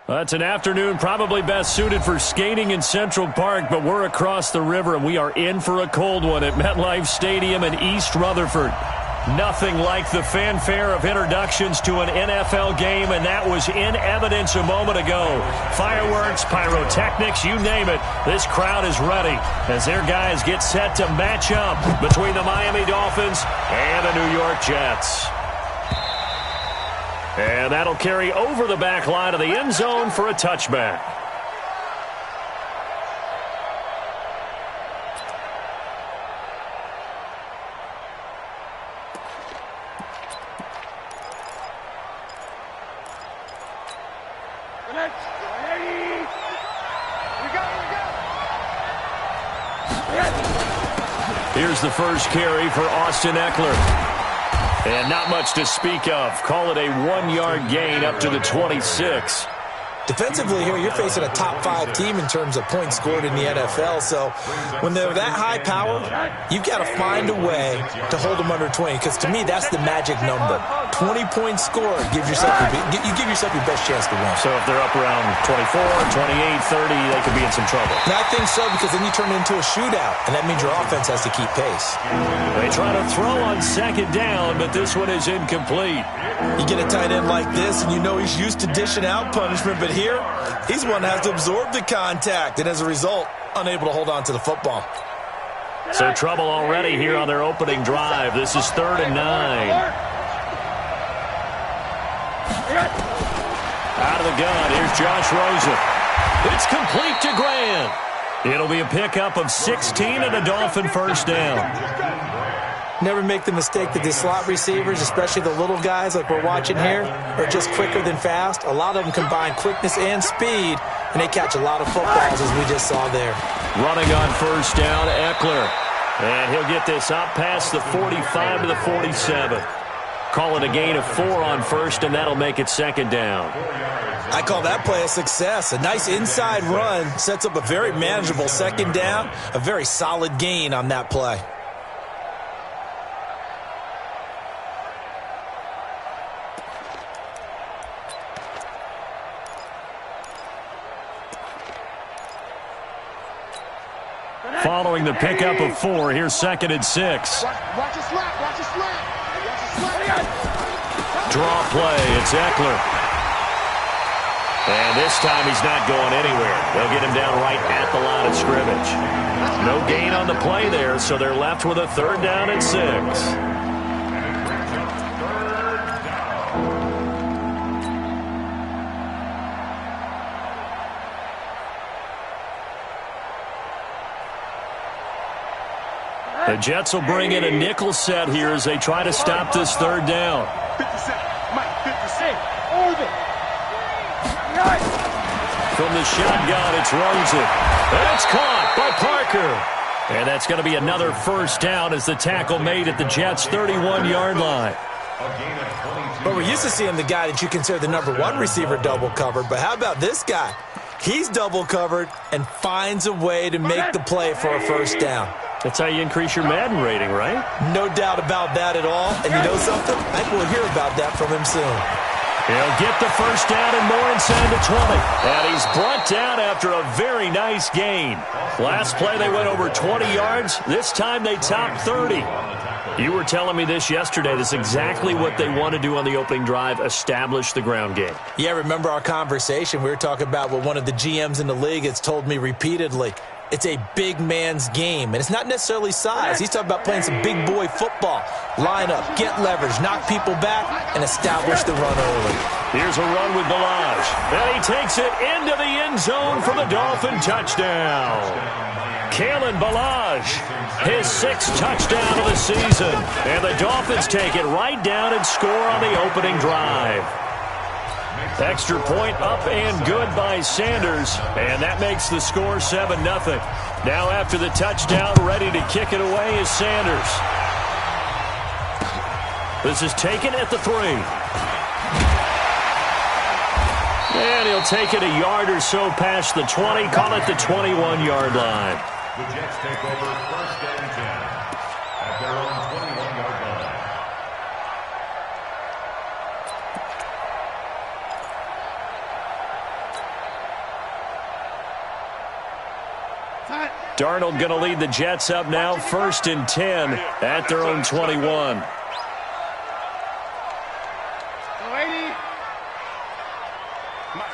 Well, it's an afternoon probably best suited for skating in Central Park, but we're across the river, and we are in for a cold one at MetLife Stadium in East Rutherford. Nothing like the fanfare of introductions to an NFL game, and that was in evidence a moment ago. Fireworks, pyrotechnics, you name it. This crowd is ready as their guys get set to match up between the Miami Dolphins and the New York Jets. And that'll carry over the back line of the end zone for a touchback. Here's the first carry for Austin Eckler. And not much to speak of. Call it a 1-yard gain up to the 26. Defensively here, you're facing a top-5 team in terms of points scored in the NFL. So when they're that high power, you've got to find a way to hold them under 20. Because to me, that's the magic number. 20 points scored gives yourself you give yourself your best chance to win. So if they're up around 24, 28, 30, they could be in some trouble. And I think so, because then you turn it into a shootout, and that means your offense has to keep pace. They try to throw on second down, but this one is incomplete. You get a tight end like this, and you know he's used to dishing out punishment, but here, he's one that has to absorb the contact, and as a result, unable to hold on to the football. So trouble already here on their opening drive. This is 3rd and 9. Out of the gun, here's Josh Rosen. It's complete to Grant. It'll be a pickup of 16 and a Dolphin first down. Never make the mistake that the slot receivers, especially the little guys like we're watching here, are just quicker than fast. A lot of them combine quickness and speed, and they catch a lot of footballs, as we just saw there. Running on first down, Eckler. And he'll get this up past the 45 to the 47. Call it a gain of 4 on first, and that'll make it second down. I call that play a success. A nice inside run sets up a very manageable second down, a very solid gain on that play. Following the pickup of 4, here's 2nd and 6. Watch your slap, watch your slap. Draw play, it's Eckler. And this time he's not going anywhere. They'll get him down right at the line of scrimmage. No gain on the play there, so they're left with a 3rd down and 6. The Jets will bring in a nickel set here as they try to stop this 3rd down. 57, Mike, 56, over. From the shotgun, it's Rosen. And it's caught by Parker. And that's going to be another first down as the tackle made at the Jets' 31-yard line. But we're used to seeing the guy that you consider the #1 receiver double covered. But how about this guy? He's double covered and finds a way to make the play for a first down. That's how you increase your Madden rating, right? No doubt about that at all. And you know something? I think we'll hear about that from him soon. He'll get the first down and more inside the 20. And he's brought down after a very nice gain. Last play they went over 20 yards. This time they topped 30. You were telling me this yesterday. This is exactly what they want to do on the opening drive, establish the ground game. Yeah, remember our conversation? We were talking about what one of the GMs in the league has told me repeatedly. It's a big man's game, and it's not necessarily size. He's talking about playing some big boy football. Line up, get leverage, knock people back, and establish the run early. Here's a run with Balaj. And he takes it into the end zone for the Dolphin touchdown. Kalen Balaj, his 6th touchdown of the season. And the Dolphins take it right down and score on the opening drive. Extra point up and good by Sanders, and that makes the score 7-0. Now after the touchdown, ready to kick it away is Sanders. This is taken at the 3. And he'll take it a yard or so past the 20, call it the 21-yard line. The Jets take over 1st and 10 at their own 21-yard line. Darnold going to lead the Jets up now, 1st and 10 at their own 21.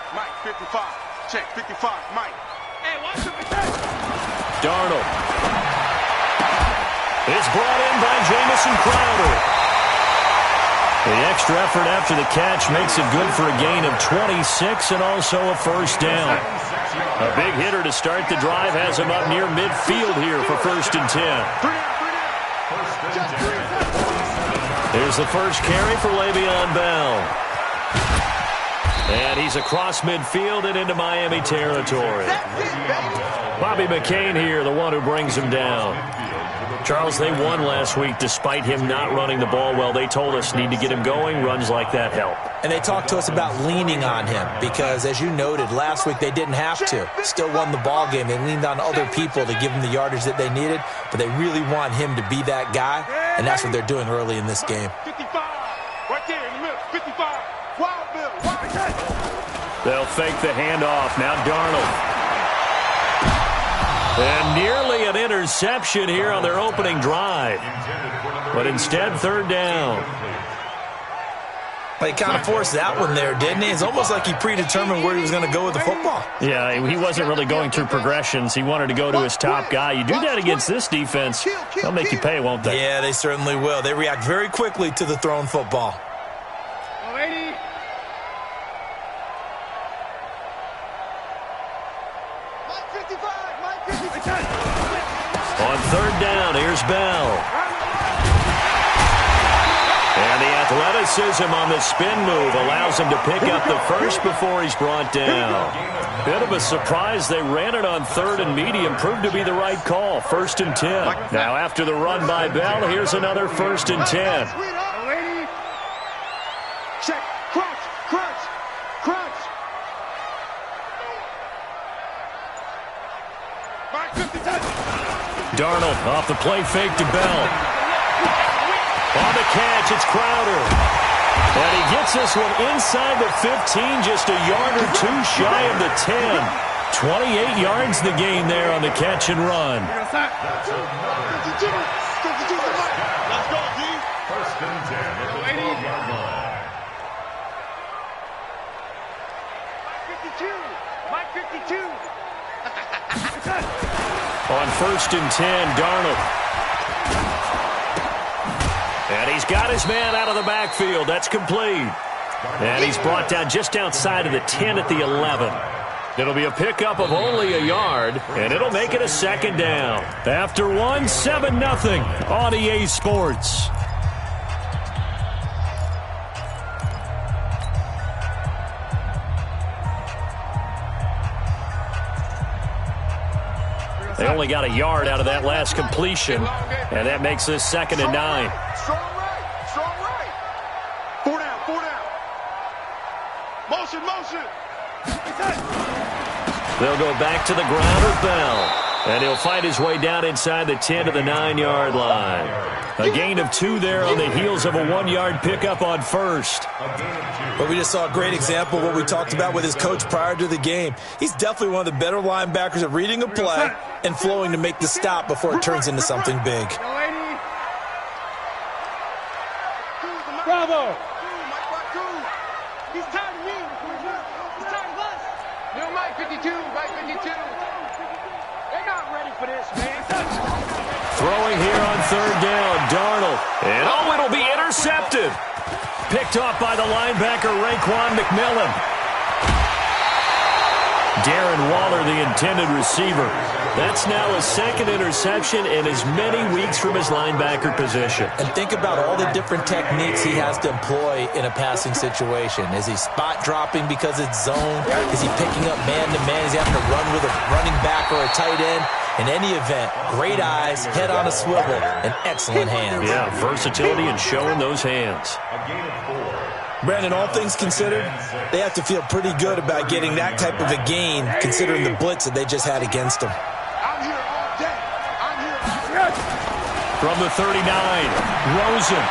Mike, 55. Check, 55, Mike. Hey, watch the Darnold is brought in by Jamison Crowder. The extra effort after the catch makes it good for a gain of 26 and also a 1st down. A big hitter to start the drive has him up near midfield here for 1st and 10. Here's the first carry for Le'Veon Bell. And he's across midfield and into Miami territory. Bobby McCain here, the one who brings him down. Charles, they won last week despite him not running the ball well. They told us need to get him going. Runs like that help. And they talked to us about leaning on him because, as you noted, last week they didn't have to. Still won the ball game. They leaned on other people to give them the yardage that they needed, but they really want him to be that guy, and that's what they're doing early in this game. 55, right there in the middle, 55. Wild Bill, wild cut. They'll fake the handoff. Now Darnold. And nearly an interception here on their opening drive. But instead, 3rd down. He kind of forced that one there, didn't he? It's almost like he predetermined where he was going to go with the football. Yeah, he wasn't really going through progressions. He wanted to go to his top guy. You do that against this defense, they'll make you pay, won't they? Yeah, they certainly will. They react very quickly to the thrown football. On 3rd down, here's Bell. And the athleticism on the spin move allows him to pick up the first before he's brought down. Bit of a surprise. They ran it on 3rd and medium. Proved to be the right call. 1st and 10. Now after the run by Bell, here's another 1st and 10. Check, crunch, crunch, crunch. Mike, 50. Darnold off the play fake to Bell. On the catch, it's Crowder. And he gets this one inside the 15, just a yard or two shy of the 10. 28 yards the gain there on the catch and run. Let's go, D. 1st and 10 at the 12-yard line. Mike 52. On 1st and 10, Darnold. And he's got his man out of the backfield. That's complete. And he's brought down just outside of the 10 at the 11. It'll be a pickup of only a yard, and it'll make it a 2nd down. After 1, 7-0 on EA Sports. They only got a yard out of that last completion, and that makes this 2nd and 9. Strong right. 4 down. Motion. They'll go back to the ground with Bell, and he'll fight his way down inside the 10 to the 9-yard line. A gain of 2 there on the heels of a 1-yard pickup on 1st. But we just saw a great example of what we talked about with his coach prior to the game. He's definitely one of the better linebackers at reading a play and flowing to make the stop before it turns into something big. Bravo. He's tired of me. He's tired of us. Yo, Mike 52. They're not ready for this, man. Throwing here on 3rd down, Darnold. And it'll be intercepted. Picked off by the linebacker, Raekwon McMillan. Darren Waller, the intended receiver. That's now his 2nd interception in as many weeks from his linebacker position. And think about all the different techniques he has to employ in a passing situation. Is he spot dropping because it's zone? Is he picking up man-to-man? Is he having to run with a running back or a tight end? In any event, great eyes, head on a swivel, and excellent hands. Yeah, versatility and showing those hands. A gain of 4. Brandon, all things considered, they have to feel pretty good about getting that type of a gain, considering the blitz that they just had against them. I'm here all day. From the 39, Rosen.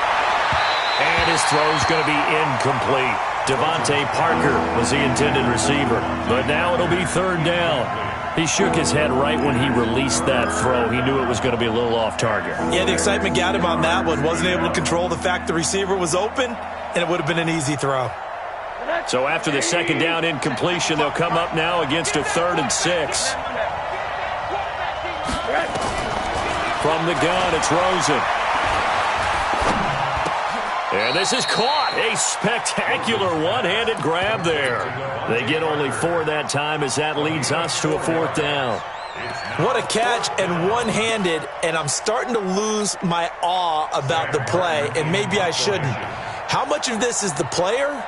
And his throw's going to be incomplete. Devontae Parker was the intended receiver. But now it'll be third down. He shook his head right when he released that throw. He knew it was going to be a little off target. Yeah, the excitement got him on that one. Wasn't able to control the fact the receiver was open, and it would have been an easy throw. So after the second down incompletion, they'll come up now against a 3rd and 6. From the gun, it's Rosen. And this is caught. A spectacular one-handed grab there. They get only 4 that time as that leads us to a 4th down. What a catch, and one-handed, and I'm starting to lose my awe about the play, and maybe I shouldn't. How much of this is the player?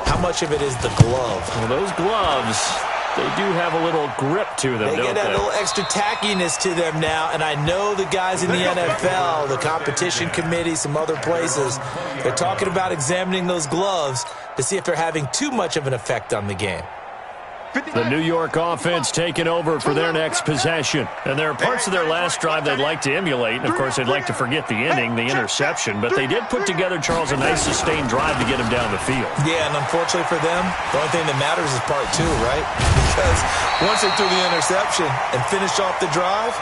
How much of it is the glove? Well, those gloves, they do have a little grip to them, don't they? They get that little extra tackiness to them now, and I know the guys in the NFL, the competition committee, some other places, they're talking about examining those gloves to see if they're having too much of an effect on the game. The New York offense taking over for their next possession. And there are parts of their last drive they'd like to emulate. And, of course, they'd like to forget the ending, the interception. But they did put together, Charles, a nice sustained drive to get him down the field. Yeah, and unfortunately for them, the only thing that matters is part 2, right? Because once they threw the interception and finished off the drive,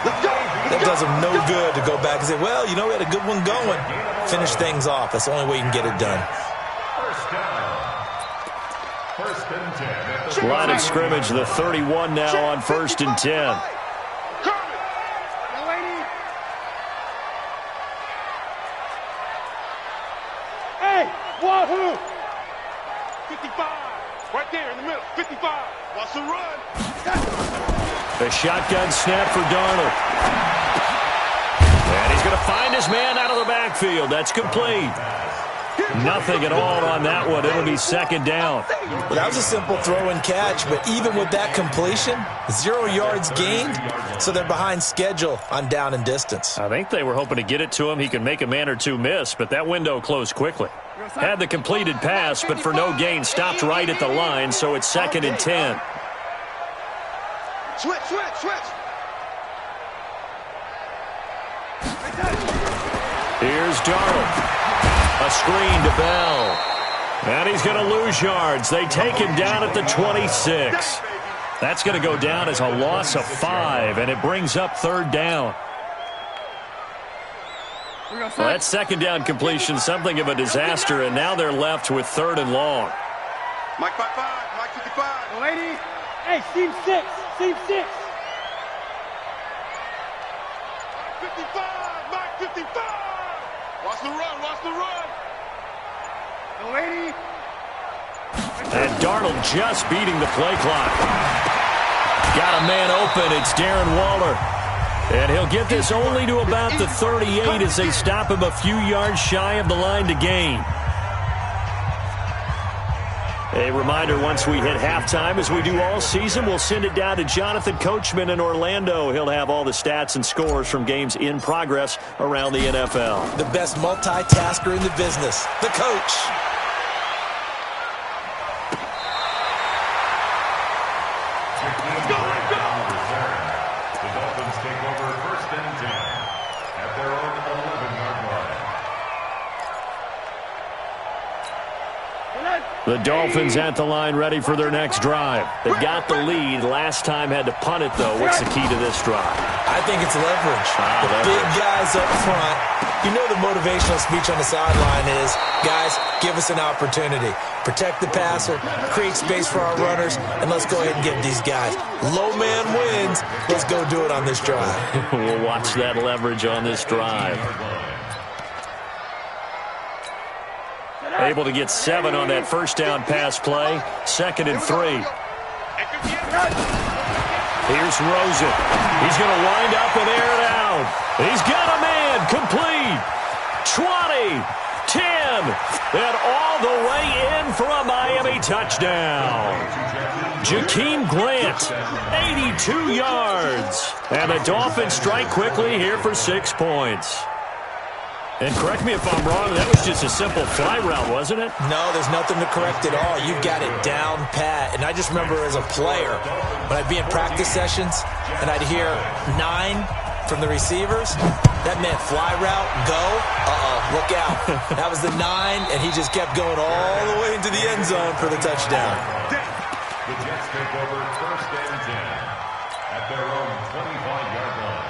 that does them no good to go back and say, well, you know, we had a good one going. Finish things off. That's the only way you can get it done. Line of scrimmage, the 31 now on 1st and 10. Hey, wahoo! 55, right there in the middle, 55. Watch the run. The shotgun snap for Darnold. And he's going to find his man out of the backfield. That's complete. Nothing at all on that one. It'll be 2nd down. Well, that was a simple throw and catch, but even with that completion, 0 yards gained, so they're behind schedule on down and distance. I think they were hoping to get it to him. He could make a man or two miss, but that window closed quickly. Had the completed pass, but for no gain, stopped right at the line, so it's 2nd and 10. Switch. Here's Darnold. A screen to Bell. And he's going to lose yards. They take him down at the 26. That's going to go down as a loss of 5, and it brings up 3rd down. Well, that 2nd down completion, something of a disaster, and now they're left with 3rd and long. Mike 55, Mike 55. Lady, hey, seam 6. 55, Mike 55. Watch the run. The lady. And Darnold just beating the play clock. Got a man open. It's Darren Waller. And he'll get this only to about the 38 as they stop him a few yards shy of the line to gain. A reminder, once we hit halftime, as we do all season, we'll send it down to Jonathan Coachman in Orlando. He'll have all the stats and scores from games in progress around the NFL. The best multitasker in the business, the coach. The Dolphins take over 1st and 10 at their own 11-yard line. The Dolphins at the line, ready for their next drive. They've got the lead. Last time had to punt it, though. What's the key to this drive? I think it's leverage. The big guys up front. You know the motivational speech on the sideline is, guys, give us an opportunity. Protect the passer, create space for our runners, and let's go ahead and get these guys. Low man wins. Let's go do it on this drive. We'll watch that leverage on this drive. Able to get 7 on that 1st down pass play. 2nd and 3. Here's Rosen. He's going to wind up and air it out. He's got a man. Complete. 20. 10. And all the way in for a Miami touchdown. Jakeem Grant, 82 yards. And the Dolphins strike quickly here for 6 points. And correct me if I'm wrong, that was just a simple fly route, wasn't it? No, there's nothing to correct at all. You've got it down pat. And I just remember as a player, when I'd be in practice sessions and I'd hear 9 from the receivers, That meant fly route, go. Look out. That was the 9, and he just kept going all the way into the end zone for the touchdown. The Jets take over 1st and 10 at their own 25-yard line.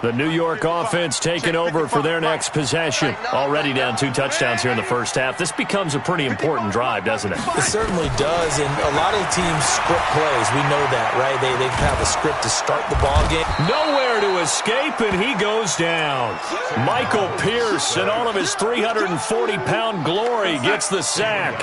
The New York offense taking over for their next possession. Already down 2 touchdowns here in the first half. This becomes a pretty important drive, doesn't it? It certainly does, and a lot of teams script plays. We know that, right? They have a script to start the ball game. Nowhere to escape, and he goes down. Michael Pierce, in all of his 340-pound glory, gets the sack.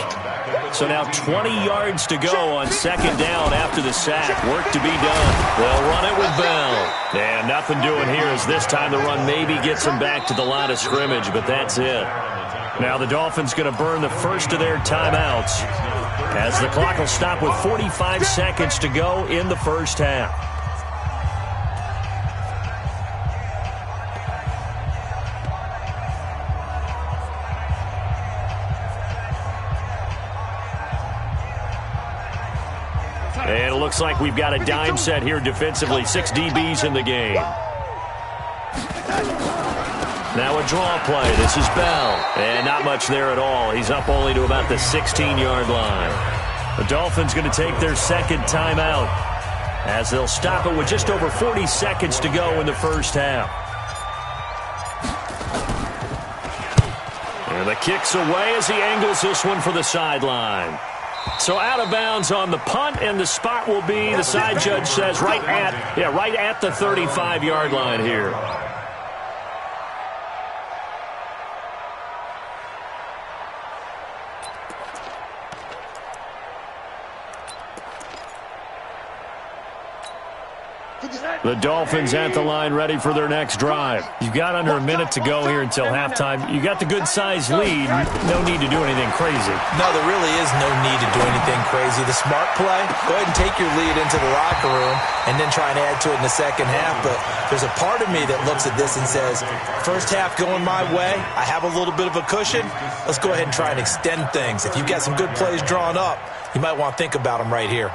So now 20 yards to go on 2nd down after the sack. Work to be done. They'll run it with Bell. And nothing doing here as this time the run maybe gets them back to the line of scrimmage, but that's it. Now the Dolphins going to burn the first of their timeouts as the clock will stop with 45 seconds to go in the first half. And it looks like we've got a dime set here defensively. 6 DBs in the game. Now a draw play. This is Bell. And not much there at all. He's up only to about the 16-yard line. The Dolphins going to take their 2nd timeout as they'll stop it with just over 40 seconds to go in the first half. And the kick's away as he angles this one for the sideline. So out of bounds on the punt, and the spot will be, the side judge says, right at the 35-yard line here. The Dolphins at the line ready for their next drive. You've got under a minute to go here until halftime. You got the good-sized lead. No need to do anything crazy. No, there really is no need to do anything crazy. The smart play, go ahead and take your lead into the locker room and then try and add to it in the second half. But there's a part of me that looks at this and says, first half going my way, I have a little bit of a cushion. Let's go ahead and try and extend things. If you've got some good plays drawn up, you might want to think about them right here.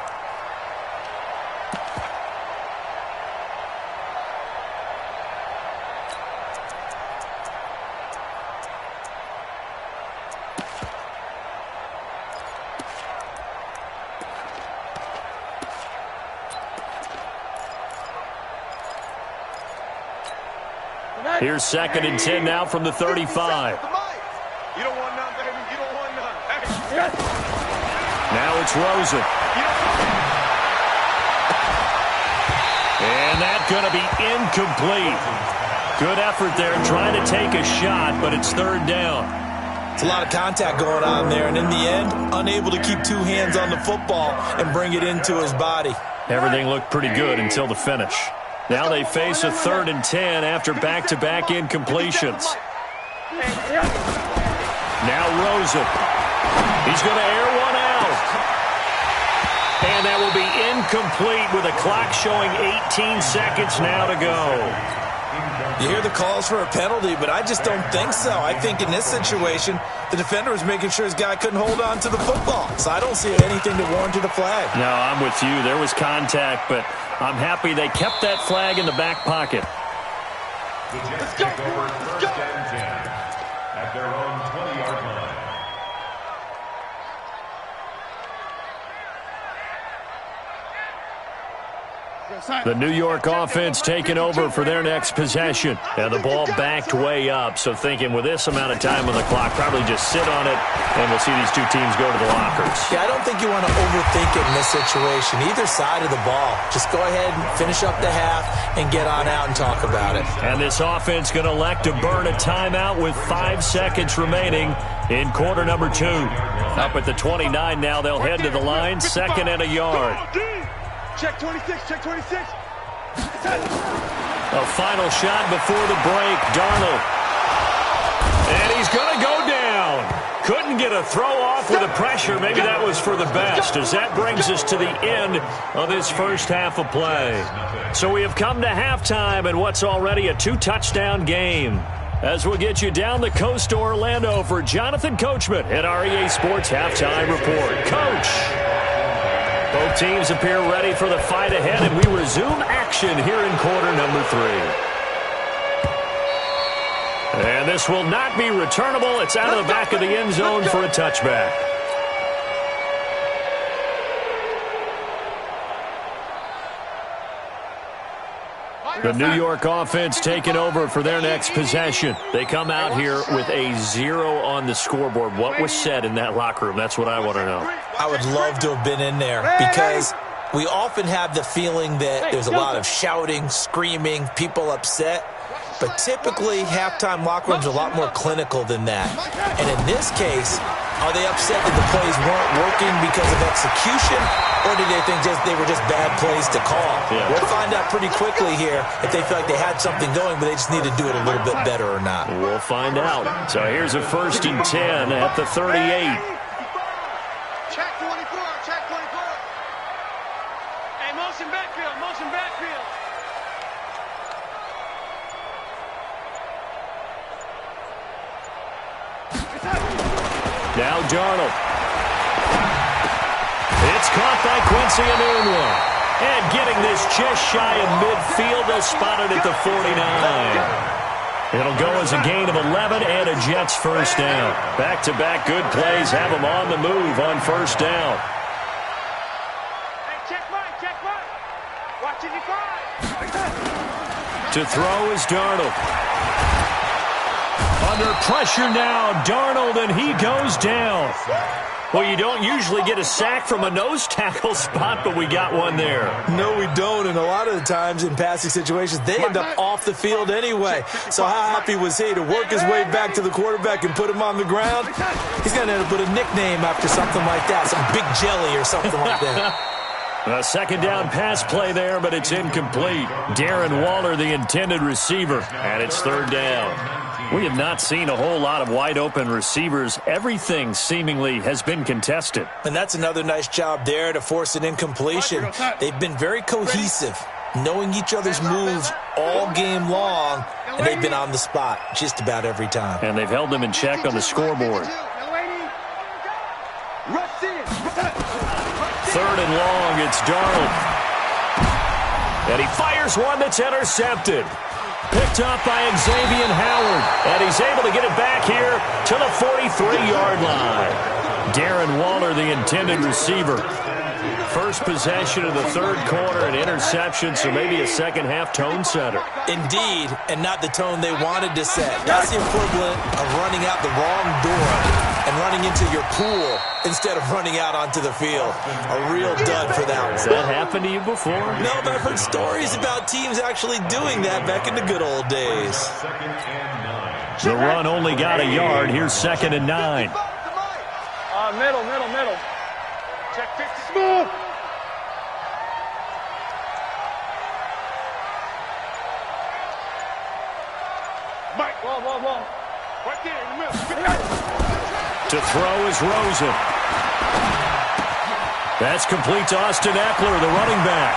Here's 2nd and 10 now from the 35. You don't want none, baby. You don't want none. Hey. Now it's Rosen. And that's going to be incomplete. Good effort there trying to take a shot, but it's 3rd down. It's a lot of contact going on there, and in the end, unable to keep 2 hands on the football and bring it into his body. Everything looked pretty good until the finish. Now they face a 3rd and 10 after back-to-back incompletions. Now Rosen. He's going to air one out. And that will be incomplete with a clock showing 18 seconds now to go. You hear the calls for a penalty, but I just don't think so. I think in this situation, the defender was making sure his guy couldn't hold on to the football. So I don't see anything to warrant a flag. No, I'm with you. There was contact, but I'm happy they kept that flag in the back pocket. The Jets take over 1st and 10 at their own 20-yard line. The New York offense taking over for their next possession. And the ball backed way up, so thinking with this amount of time on the clock, probably just sit on it, and we'll see these two teams go to the lockers. Yeah, I don't think you want to overthink it in this situation. Either side of the ball. Just go ahead and finish up the half and get on out and talk about it. And this offense going to elect to burn a timeout with 5 seconds remaining in quarter number 2. Up at the 29 now, they'll head to the line, 2nd and a yard. Check 26, check 26. A final shot before the break, Darnold. And he's going to go down. Couldn't get a throw off with the pressure. Maybe that was for the best, as that brings us to the end of this first half of play. So we have come to halftime in what's already a 2-touchdown game. As we'll get you down the coast to Orlando for Jonathan Coachman at our EA Sports Halftime Report. Coach. Both teams appear ready for the fight ahead, and we resume action here in quarter number 3. And this will not be returnable. It's out of the back of the end zone for a touchback. The New York offense taking over for their next possession. They come out here with a 0 on the scoreboard. What was said in that locker room? That's what I want to know. I would love to have been in there because we often have the feeling that there's a lot of shouting, screaming, people upset. But typically, halftime locker rooms are a lot more clinical than that. And in this case, are they upset that the plays weren't working because of execution, or did they think they were just bad plays to call? Yeah. We'll find out pretty quickly here if they feel like they had something going, but they just need to do it a little bit better or not. We'll find out. So here's a 1st and 10 at the 38. Check 24, check 24. Hey, motion backfield, motion backfield. Now Darnold. It's caught by Quincy Enunwa. And getting this just shy of midfield, they'll spot it at the 49. It'll go as a gain of 11 and a Jets 1st down. Back-to-back good plays have them on the move on 1st down. Hey, check mine, check mine. Watching you five. To throw is Darnold. Under pressure now, Darnold, and he goes down. Well, you don't usually get a sack from a nose tackle spot, but we got one there. No, we don't, and a lot of the times in passing situations, they end up off the field anyway. So how happy was he to work his way back to the quarterback and put him on the ground? He's going to end up with a nickname after something like that, some Big Jelly or something like that. A 2nd down pass play there, but it's incomplete. Darren Waller, the intended receiver, and it's 3rd down. We have not seen a whole lot of wide-open receivers. Everything seemingly has been contested. And that's another nice job there to force an incompletion. They've been very cohesive, knowing each other's moves all game long, and they've been on the spot just about every time. And they've held them in check on the scoreboard. 3rd and long, it's Darnold. And he fires one that's intercepted. Picked up by Xavier Howard. And he's able to get it back here to the 43-yard line. Darren Waller, the intended receiver. First possession of the 3rd quarter, an interception, so maybe a second-half tone setter. Indeed, and not the tone they wanted to set. That's the equivalent of running out the wrong door and running into your pool instead of running out onto the field. A real dud for that one. Has that happened to you before? No, but I've heard stories about teams actually doing that back in the good old days. The run only got a yard. Here's 2nd and 9. Middle. Check 50. Smooth. Mike. Whoa. Right there in the middle. To throw is Rosen. That's complete to Austin Eckler, the running back.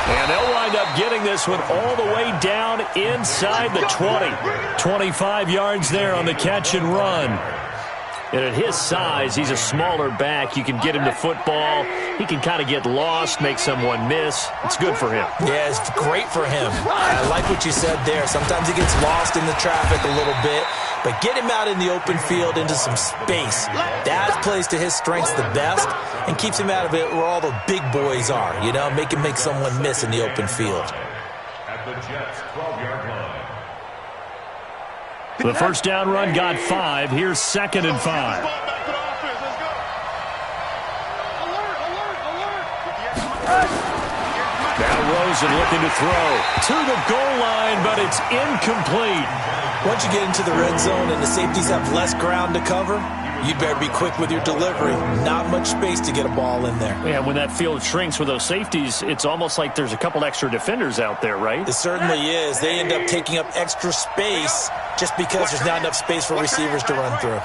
And they'll wind up getting this one all the way down inside the 20. 25 yards there on the catch and run. And at his size, he's a smaller back. You can get him to football. He can kind of get lost, make someone miss. It's good for him. Yeah, it's great for him. I like what you said there. Sometimes he gets lost in the traffic a little bit. But get him out in the open field into some space. That plays to his strengths the best and keeps him out of it where all the big boys are. You know, make him make someone miss in the open field. At the Jets' 12-yard line. The first down run got 5. Here's 2nd and 5. Now Rosen looking to throw to the goal line, but it's incomplete. Once you get into the red zone and the safeties have less ground to cover, you better be quick with your delivery. Not much space to get a ball in there. Yeah, when that field shrinks with those safeties, it's almost like there's a couple extra defenders out there, right? It certainly is. They end up taking up extra space just because there's not enough space for receivers to run through.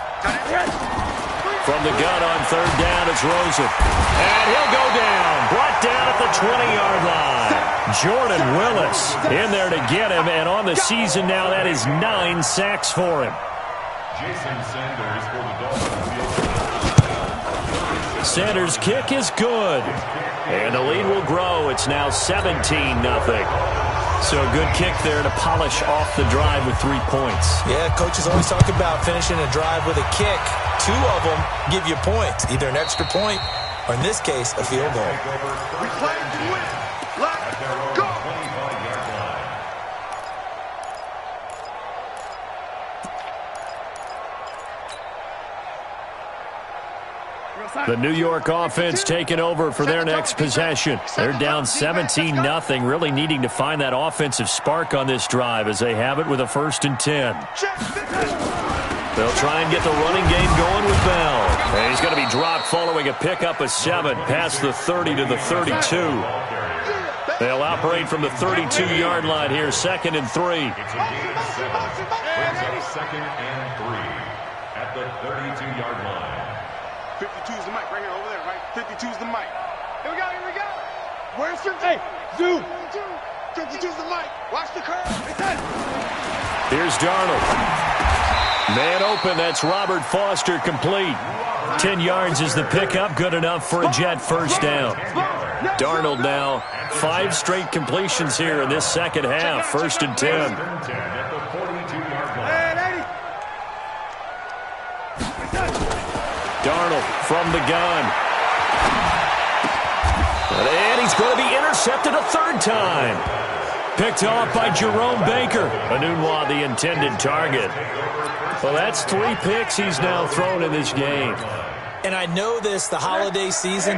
From the gun on 3rd down, it's Rosen. And he'll go down. Brought down at the 20-yard line. Jordan Willis in there to get him. And on the season now, that is 9 sacks for him. Jason Sanders for the Dolphins. Sanders' kick is good. And the lead will grow. It's now 17-0. So a good kick there to polish off the drive with 3 points. Yeah, coaches always talk about finishing a drive with a kick. 2 of them give you points, either an extra point or, in this case, a field goal. We play to win. Let's go. The New York offense taking over for their next possession. They're down 17-0, really needing to find that offensive spark on this drive as they have it with a 1st and 10. They'll try and get the running game going with Bell. And he's going to be dropped following a pickup of 7 past the 30 to the 32. They'll operate from the 32-yard line here, 2nd and 3. It's a gain of 7. Brings up 2nd and 3 at the 32-yard line. 52's the mic right here, over there, right? 52's the mic. Here we go, here we go. Where's your... Hey, zoom. 52's the mic. Watch the curve. Here's Darnold. Man open, that's Robert Foster, complete. 10 yards is the pickup, good enough for a Jet first down. Darnold now, 5 straight completions here in this second half, 1st and 10. At the 42-yard line. Darnold from the gun. And he's going to be intercepted a 3rd time. Picked off by Jerome Baker. Anunwa, the intended target. Well, that's 3 picks he's now thrown in this game. And I know this, the holiday season,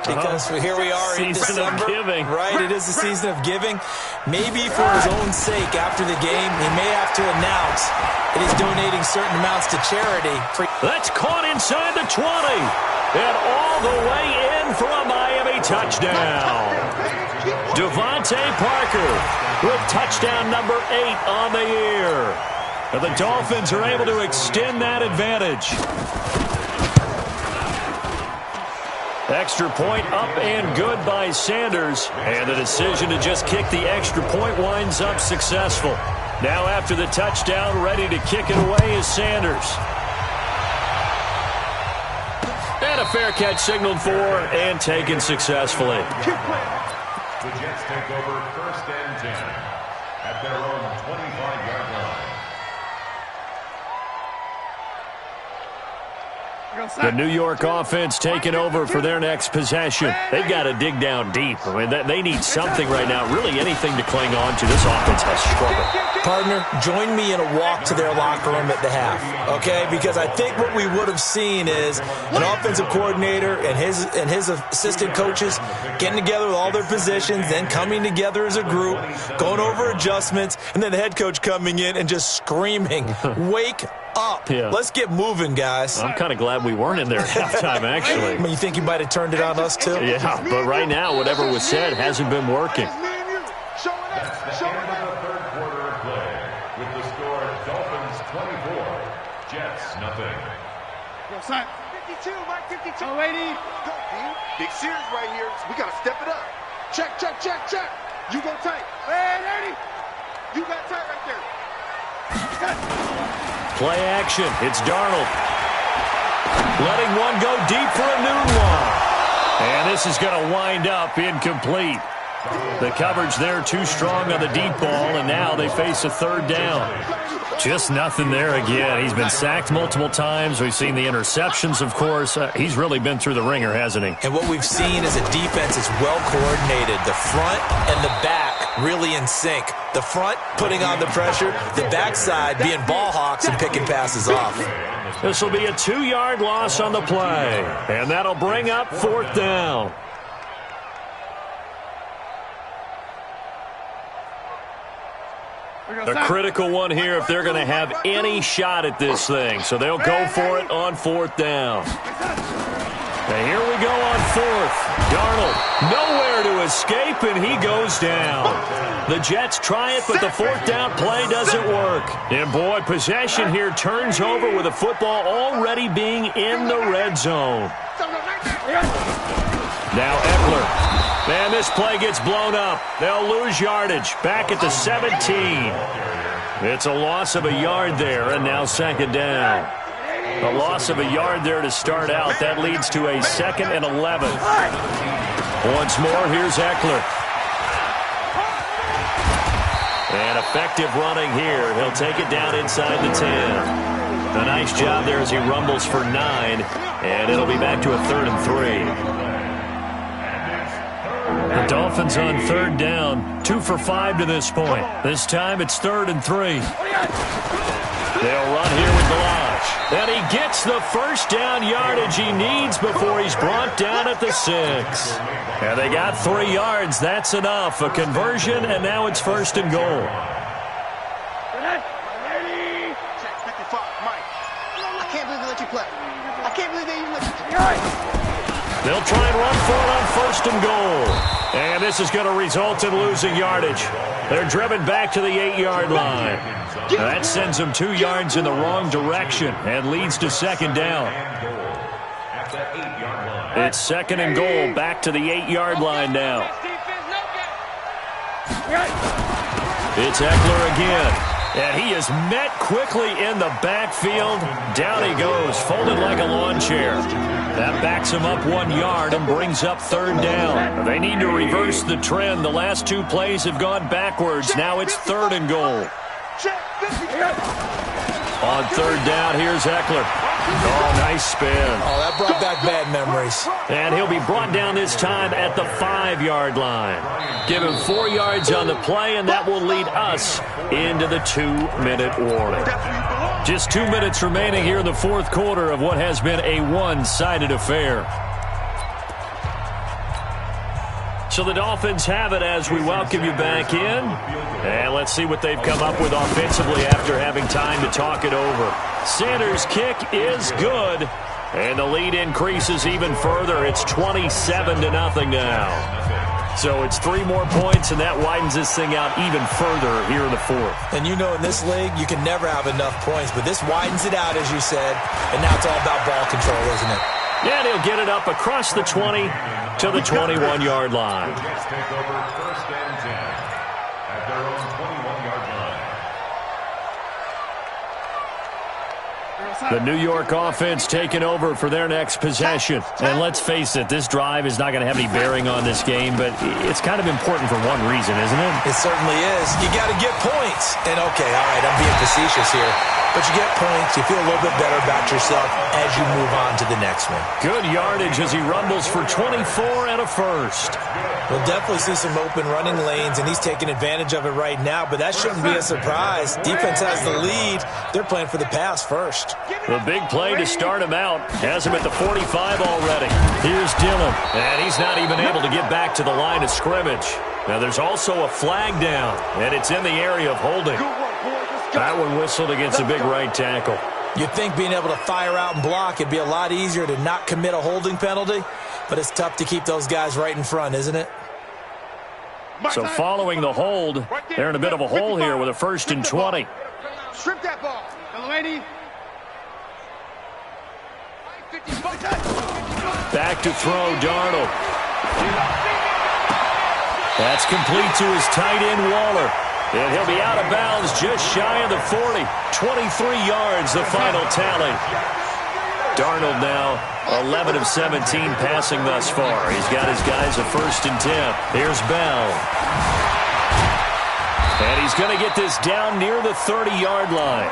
because here we are in December. Season of giving. Right, it is the season of giving. Maybe for his own sake, after the game, he may have to announce that he's donating certain amounts to charity. That's caught inside the 20. And all the way in for a Miami touchdown. Devontae Parker with touchdown number 8 on the year. And the Dolphins are able to extend that advantage. Extra point up and good by Sanders. And the decision to just kick the extra point winds up successful. Now after the touchdown, ready to kick it away is Sanders. And a fair catch signaled for and taken successfully. The Jets take over 1st and 10 at their own 25-yard line. The New York offense taking over for their next possession. They've got to dig down deep. I mean, they need something right now, really anything to cling on to. This offense has struggled. Partner, join me in a walk to their locker room at the half, okay? Because I think what we would have seen is an offensive coordinator and his assistant coaches getting together with all their positions, then coming together as a group, going over adjustments, and then the head coach coming in and just screaming, wake up. Yeah. Let's get moving, guys. I'm kind of glad we weren't in there at halftime, actually. I mean, you think you might have turned it on us, too? Yeah, but right now, whatever was said hasn't been working. That's the end of the 3rd quarter of play. With the score, Dolphins 24, Jets nothing. Yo, son. 52, Mike, 52. Oh, lady. Go, D. Big series right here. So we got to step it up. Check, check, check, check. You go tight. Hey, lady. You got tight right there. Play action. It's Darnold. Letting one go deep for a new one. And this is going to wind up incomplete. The coverage there too strong on the deep ball, and now they face a 3rd down. Just nothing there again. He's been sacked multiple times. We've seen the interceptions, of course. He's really been through the ringer, hasn't he? And what we've seen is a defense is well coordinated. The front and the back really in sync. The front putting on the pressure, the backside being ball hawks and picking passes off. This will be a 2-yard loss on the play, and that'll bring up 4th down. A critical one here if they're going to have any shot at this thing. So they'll go for it on 4th down. And here we go on 4th. Darnold nowhere to escape, and he goes down. The Jets try it, but the 4th down play doesn't work. And boy, possession here turns over with the football already being in the red zone. Now Eckler. Man, this play gets blown up. They'll lose yardage. Back at the 17. It's a loss of a yard there, and now 2nd down. A loss of a yard there to start out. That leads to a 2nd and 11. Once more, here's Eckler. And effective running here. He'll take it down inside the 10. A nice job there as he rumbles for 9. And it'll be back to a 3rd and 3. The Dolphins on 3rd down. 2 for 5 to this point. This time it's 3rd and 3. They'll run here with Galage. And he gets the first down yardage he needs before he's brought down at the 6. And they got 3 yards. That's enough. A conversion, and now it's 1st and goal. I can't believe they let you play. I can't believe they even let you play. They'll try and run for it on 1st and goal. And this is going to result in losing yardage. They're driven back to the 8-yard line. That sends them 2 yards in the wrong direction and leads to 2nd down. It's 2nd and goal, back to the 8-yard line now. It's Eckler again. And he is met quickly in the backfield. Down he goes, folded like a lawn chair. That backs him up 1 yard and brings up 3rd down. They need to reverse the trend. The last 2 plays have gone backwards. Now it's 3rd and goal. On 3rd down, here's Eckler. Oh, nice spin. Oh, that brought back bad memories. And he'll be brought down this time at the 5-yard line. Give him 4 yards on the play, and that will lead us into the 2-minute warning. Just 2 minutes remaining here in the 4th quarter of what has been a one-sided affair. So the Dolphins have it as we welcome you back in. And let's see what they've come up with offensively after having time to talk it over. Sanders' kick is good. And the lead increases even further. It's 27-0 now. So it's 3 more points, and that widens this thing out even further here in the 4th. And you know in this league, you can never have enough points, but this widens it out, as you said. And now it's all about ball control, isn't it? Yeah, he'll get it up across the 20 to the 21-yard line. Jets take over 1st and 10 at their own 21-yard line. The New York offense taking over for their next possession. And let's face it, this drive is not going to have any bearing on this game, but it's kind of important for one reason, isn't it? It certainly is. You got to get points. And okay, all right, I'm being facetious here. But you get points, you feel a little bit better about yourself as you move on to the next one. Good yardage as he rumbles for 24 and a first. We'll definitely see some open running lanes, and he's taking advantage of it right now, but that shouldn't be a surprise. Defense has the lead. They're playing for the pass first. The big play to start him out has him at the 45 already. Here's Dillon, and he's not even able to get back to the line of scrimmage. Now there's also a flag down, and it's in the area of holding. That one whistled against a big right tackle. You'd think being able to fire out and block, it'd be a lot easier to not commit a holding penalty, but it's tough to keep those guys right in front, isn't it? So following the hold, they're in a bit of a hole here with a 1st and 20. Strip that ball. Delaney. Back to throw, Darnold. That's complete to his tight end, Waller. And he'll be out of bounds just shy of the 40. 23 yards, the final tally. Darnold now 11 of 17 passing thus far. He's got his guys a 1st and 10. Here's Bell. And he's going to get this down near the 30-yard line.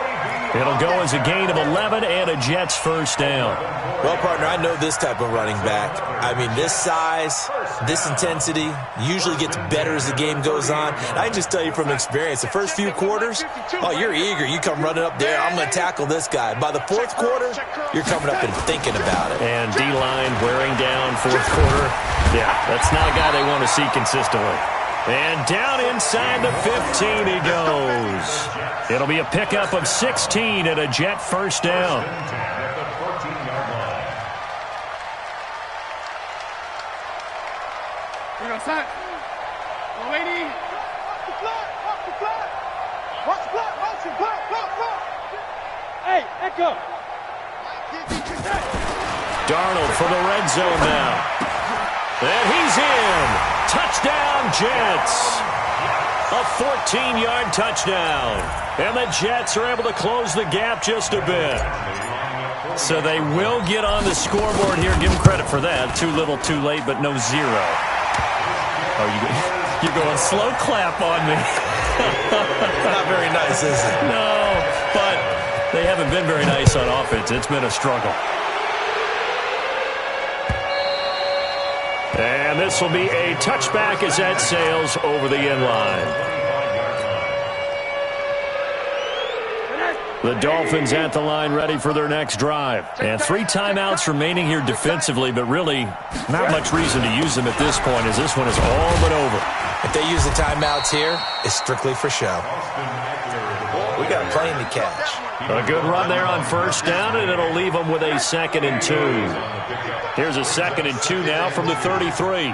It'll go as a gain of 11 and a Jets 1st down. Well, partner, I know this type of running back. I mean, this size, this intensity usually gets better as the game goes on. I can just tell you from experience, the first few quarters, oh, you're eager. You come running up there, I'm going to tackle this guy. By the 4th quarter, you're coming up and thinking about it. And D-line wearing down 4th quarter. Yeah, that's not a guy they want to see consistently. And down inside the 15 he goes. It'll be a pickup of 16 and a Jet 1st down. We're going to start. Lady. Watch the flat. Watch the flat. Watch the flat. Watch the flat. Flat. Hey, Echo. Darnold for the red zone now. And he's in. Touchdown, Jets. A 14-yard touchdown. And the Jets are able to close the gap just a bit. So they will get on the scoreboard here. Give them credit for that. Too little, too late, but no zero. Oh, you're going slow clap on me. Not very nice, is it? No, but they haven't been very nice on offense. It's been a struggle. And this will be a touchback as that sails over the end line. The Dolphins at the line ready for their next drive. And 3 timeouts remaining here defensively, but really not much reason to use them at this point as this one is all but over. If they use the timeouts here, it's strictly for show. We got a plane to catch. A good run there on first down, and it'll leave them with a 2nd and 2. Here's a 2nd and 2 now from the 33.